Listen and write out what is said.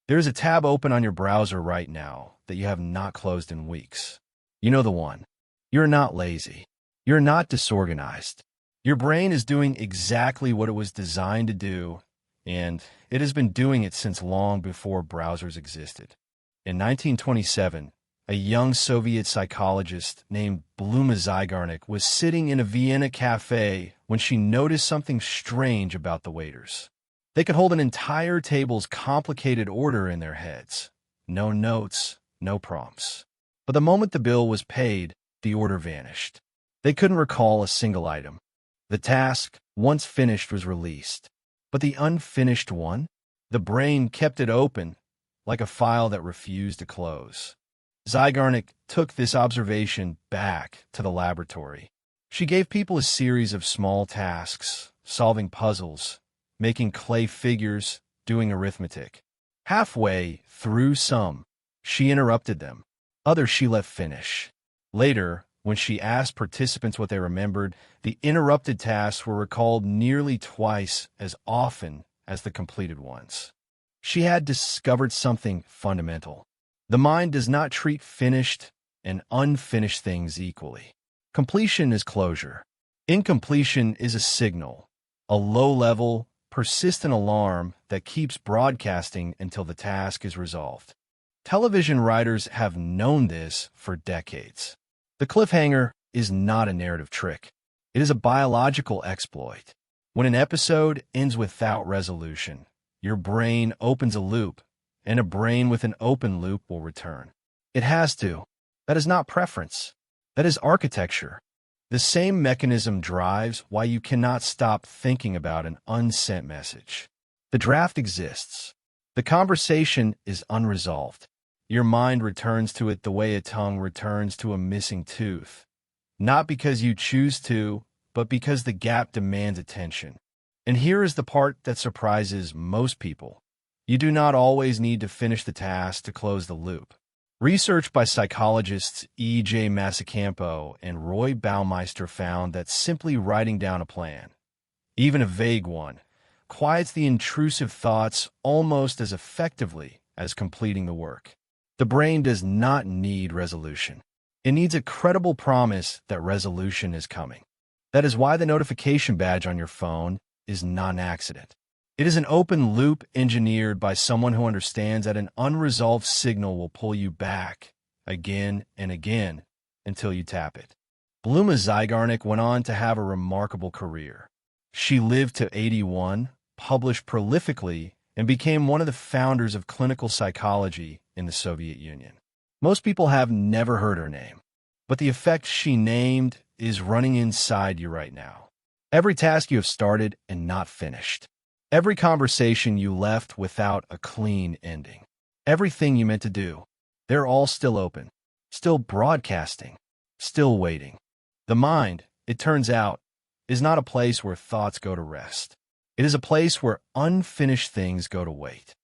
There is a tab open on your browser right now that you have not closed in weeks. You know the one. You're not lazy. You're not disorganized. Your brain is doing exactly what it was designed to do, and it has been doing it since long before browsers existed. In 1927, a young Soviet psychologist named Bluma Zeigarnik was sitting in a Vienna café when she noticed something strange about the waiters. They could hold an entire table's complicated order in their heads. No notes, no prompts. But the moment the bill was paid, the order vanished. They couldn't recall a single item. The task, once finished, was released. But the unfinished one? The brain kept it open, like a file that refused to close. Zeigarnik took this observation back to the laboratory. She gave people a series of small tasks, solving puzzles, making clay figures, doing arithmetic. Halfway through some, she interrupted them. Others she let finish. Later, when she asked participants what they remembered, the interrupted tasks were recalled nearly twice as often as the completed ones. She had discovered something fundamental. The mind does not treat finished and unfinished things equally. Completion is closure. Incompletion is a signal, a low-level, persistent alarm that keeps broadcasting until the task is resolved. Television writers have known this for decades. The cliffhanger is not a narrative trick. It is a biological exploit. When an episode ends without resolution, your brain opens a loop, and a brain with an open loop will return. It has to. That is not preference. That is architecture. The same mechanism drives why you cannot stop thinking about an unsent message. The draft exists. The conversation is unresolved. Your mind returns to it the way a tongue returns to a missing tooth. Not because you choose to, but because the gap demands attention. And here is the part that surprises most people. You do not always need to finish the task to close the loop. Research by psychologists E.J. Masacampo and Roy Baumeister found that simply writing down a plan, even a vague one, quiets the intrusive thoughts almost as effectively as completing the work. The brain does not need resolution. It needs a credible promise that resolution is coming. That is why the notification badge on your phone is not an accident. It is an open loop engineered by someone who understands that an unresolved signal will pull you back again and again until you tap it. Bluma Zeigarnik went on to have a remarkable career. She lived to 81, published prolifically, and became one of the founders of clinical psychology in the Soviet Union. Most people have never heard her name, but the effect she named is running inside you right now. Every task you have started and not finished. Every conversation you left without a clean ending. Everything you meant to do. They're all still open, still broadcasting, still waiting. The mind, it turns out, is not a place where thoughts go to rest. It is a place where unfinished things go to wait.